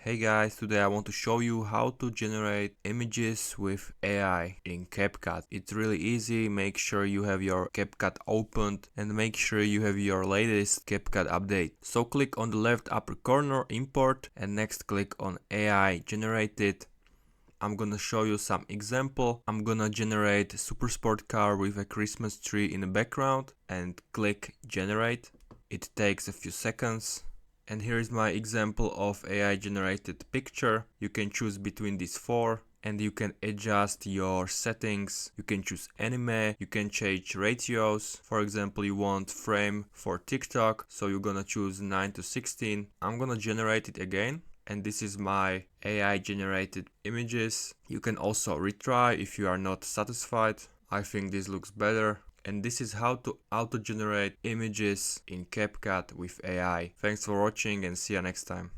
Hey guys, today I want to show you how to generate images with AI in Capcut. It's really easy. Make sure you have your Capcut opened and make sure you have your latest Capcut update. So click on the left upper corner, import, and next click on AI generated. I'm gonna show you some example. I'm gonna generate a super sport car with a Christmas tree in the background and click generate. It takes a few seconds. And here is my example of AI generated picture. You can choose between these four and you can adjust your settings. You can choose anime, you can change ratios. For example, you want frame for TikTok, so you're gonna choose 9:16. I'm gonna generate it again. And this is my AI generated images. You can also retry if you are not satisfied. I think this looks better. And this is how to auto-generate images in Capcut with AI. Thanks for watching and see you next time.